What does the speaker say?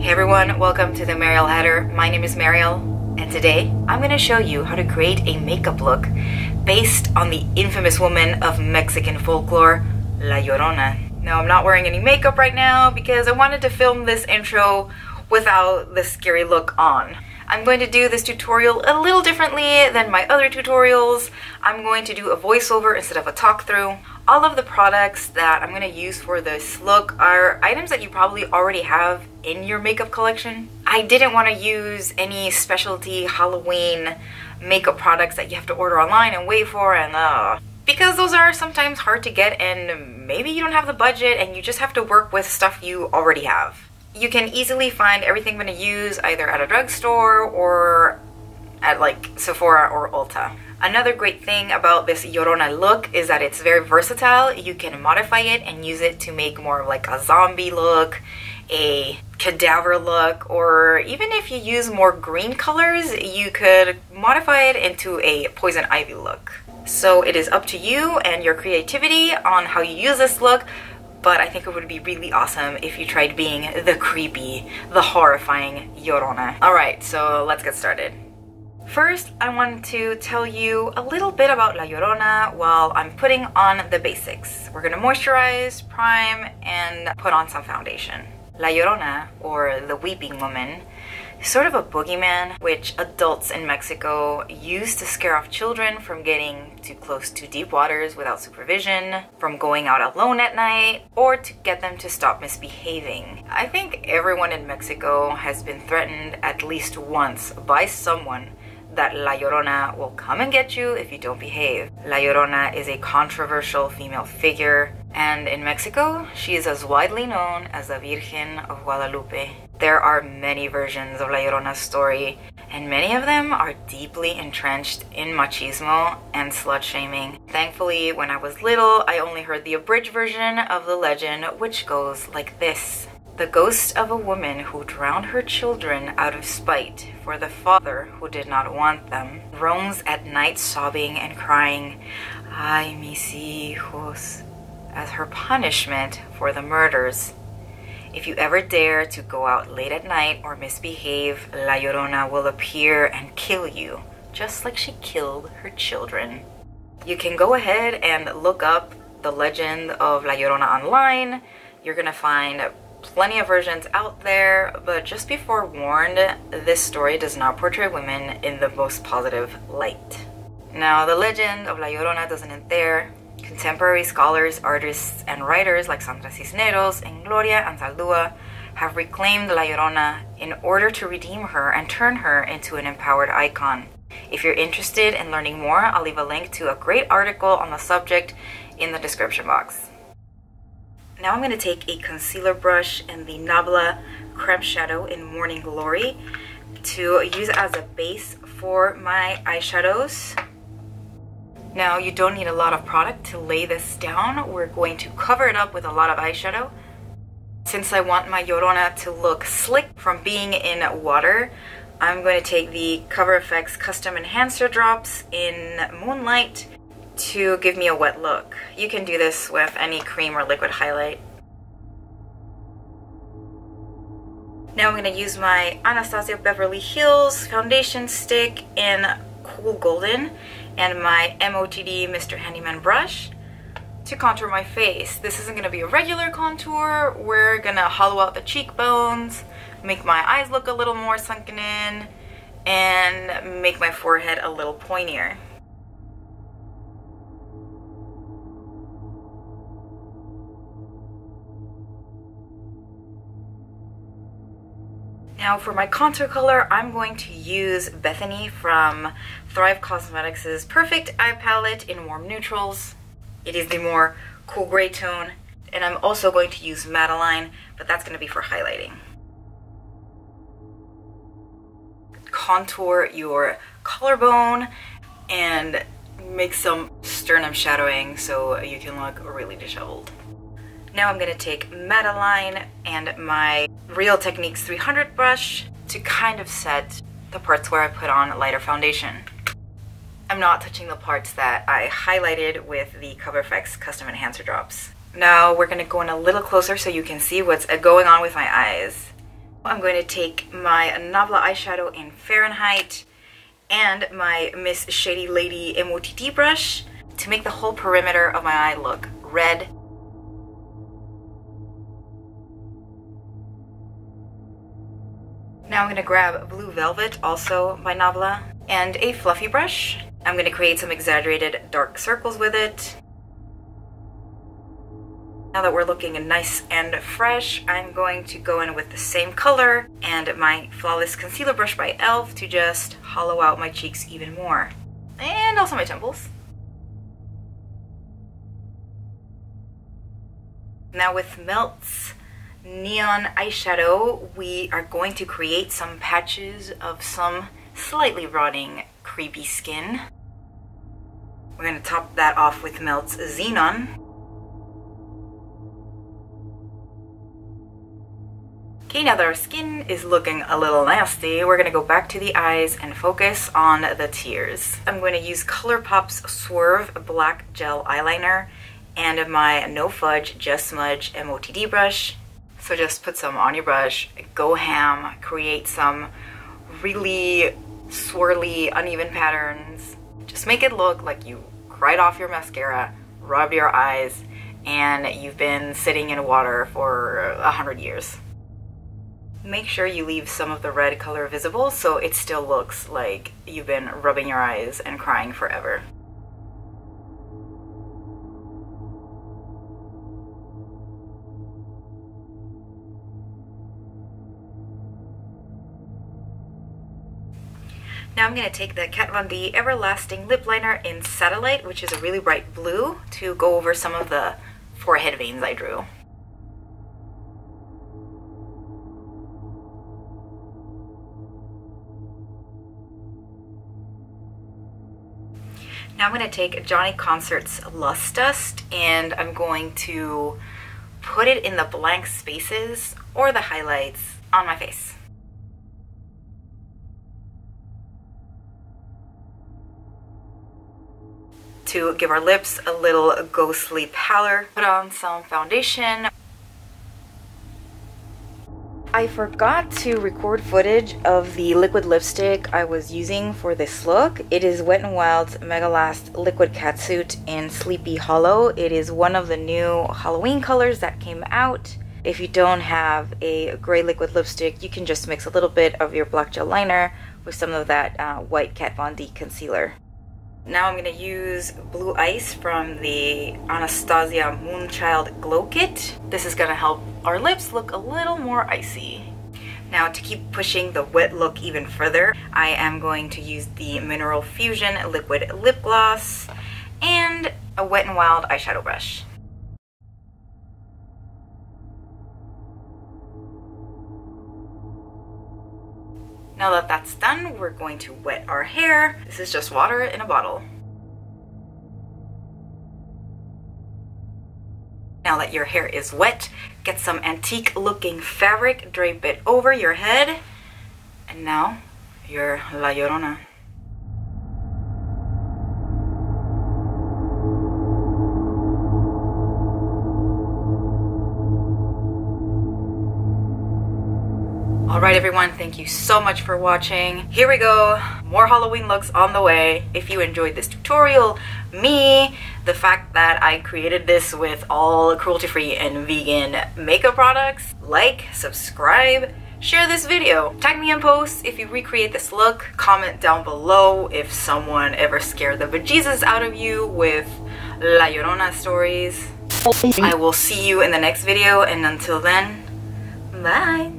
Hey everyone, welcome to the Mariel header. My name is Mariel, and today I'm going to show you how to create a makeup look based on the infamous woman of Mexican folklore, La Llorona. Now, I'm not wearing any makeup right now because I wanted to film this intro without the scary look on. I'm going to do this tutorial a little differently than my other tutorials. I'm going to do a voiceover instead of a talk through. All of the products that I'm going to use for this look are items that you probably already have in your makeup collection. I didn't want to use any specialty Halloween makeup products that you have to order online and wait for, and because those are sometimes hard to get and maybe you don't have the budget and you just have to work with stuff you already have. You can easily find everything I'm going to use either at a drugstore or at like Sephora or Ulta. Another great thing about this Llorona look is that it's very versatile. You can modify it and use it to make more of like a zombie look, a cadaver look, or even if you use more green colors, you could modify it into a poison ivy look. So it is up to you and your creativity on how you use this look, but I think it would be really awesome if you tried being the creepy, the horrifying Llorona. Alright, so let's get started. First, I want to tell you a little bit about La Llorona while I'm putting on the basics. We're going to moisturize, prime, and put on some foundation. La Llorona, or the Weeping Woman, is sort of a boogeyman which adults in Mexico use to scare off children from getting too close to deep waters without supervision, from going out alone at night, or to get them to stop misbehaving. I think everyone in Mexico has been threatened at least once by someone that La Llorona will come and get you if you don't behave. La Llorona is a controversial female figure, and in Mexico, she is as widely known as the Virgen of Guadalupe. There are many versions of La Llorona's story, and many of them are deeply entrenched in machismo and slut-shaming. Thankfully, when I was little, I only heard the abridged version of the legend, which goes like this. The ghost of a woman who drowned her children out of spite for the father who did not want them roams at night sobbing and crying, "Ay, mis hijos," as her punishment for the murders. If you ever dare to go out late at night or misbehave, La Llorona will appear and kill you, just like she killed her children. You can go ahead and look up the legend of La Llorona online. You're gonna find plenty of versions out there, but just be forewarned, this story does not portray women in the most positive light. Now, the legend of La Llorona doesn't end there. Contemporary scholars, artists, and writers like Sandra Cisneros and Gloria Anzaldúa have reclaimed La Llorona in order to redeem her and turn her into an empowered icon. If you're interested in learning more, I'll leave a link to a great article on the subject in the description box. Now I'm going to take a concealer brush and the Nabla Creme shadow in Morning Glory to use as a base for my eyeshadows. Now, you don't need a lot of product to lay this down. We're going to cover it up with a lot of eyeshadow. Since I want my Llorona to look slick from being in water, I'm going to take the Cover FX Custom Enhancer drops in Moonlight to give me a wet look. You can do this with any cream or liquid highlight. Now I'm going to use my Anastasia Beverly Hills foundation stick in Cool Golden and my M.O.T.D Mr. Handyman brush to contour my face. This isn't going to be a regular contour. We're going to hollow out the cheekbones, make my eyes look a little more sunken in, and make my forehead a little pointier. Now for my contour color, I'm going to use Bethany from Thrive Causemetics' Perfect Eye Palette in Warm Neutrals. It is the more cool gray tone, and I'm also going to use Madeline, but that's going to be for highlighting. Contour your collarbone and make some sternum shadowing so you can look really disheveled. Now I'm going to take Madeline and my Real Techniques 300 brush to kind of set the parts where I put on lighter foundation. I'm not touching the parts that I highlighted with the Cover FX Custom Enhancer drops. Now we're going to go in a little closer so you can see what's going on with my eyes. I'm going to take my Nabla eyeshadow in Fahrenheit and my Miss Shady Lady M.O.T.D brush to make the whole perimeter of my eye look red. Now I'm going to grab Blue Velvet, also by Nabla, and a fluffy brush. I'm going to create some exaggerated dark circles with it. Now that we're looking nice and fresh, I'm going to go in with the same color and my Flawless Concealer brush by E.L.F. to just hollow out my cheeks even more. And also my temples. Now with M.O.T.'s Neon eyeshadow, we are going to create some patches of some slightly rotting, creepy skin. We're going to top that off with M.O.T.'s Xenon. Okay, now that our skin is looking a little nasty, we're going to go back to the eyes and focus on the tears. I'm going to use ColourPop's Swerve Black Gel Eyeliner and my No Fudge Just Smudge M.O.T.D brush. So just put some on your brush, go ham, create some really swirly, uneven patterns. Just make it look like you cried off your mascara, rubbed your eyes, and you've been sitting in water for 100 years. Make sure you leave some of the red color visible so it still looks like you've been rubbing your eyes and crying forever. Now I'm going to take the Kat Von D Everlasting Lip Liner in Satellite, which is a really bright blue, to go over some of the forehead veins I drew. Now I'm going to take Johnny Concert's Lust Dust and I'm going to put it in the blank spaces or the highlights on my face. To give our lips a little ghostly pallor, put on some foundation. I forgot to record footage of the liquid lipstick I was using for this look. It is Wet n Wild's Mega Last Liquid Catsuit in Sleepy Hollow. It is one of the new Halloween colors that came out. If you don't have a gray liquid lipstick, you can just mix a little bit of your black gel liner with some of that white Kat Von D concealer. Now I'm going to use Blue Ice from the Anastasia Moonchild Glow Kit. This is going to help our lips look a little more icy. Now to keep pushing the wet look even further, I am going to use the Mineral Fusion Liquid Lip Gloss and a Wet n Wild eyeshadow brush. Now that that's done, we're going to wet our hair. This is just water in a bottle. Now that your hair is wet, get some antique looking fabric, drape it over your head, and now you're La Llorona. Alright everyone, thank you so much for watching. Here we go, more Halloween looks on the way. If you enjoyed this tutorial, me, the fact that I created this with all cruelty-free and vegan makeup products, like, subscribe, share this video. Tag me in posts if you recreate this look. Comment down below if someone ever scared the bejesus out of you with La Llorona stories. I will see you in the next video, and until then, bye!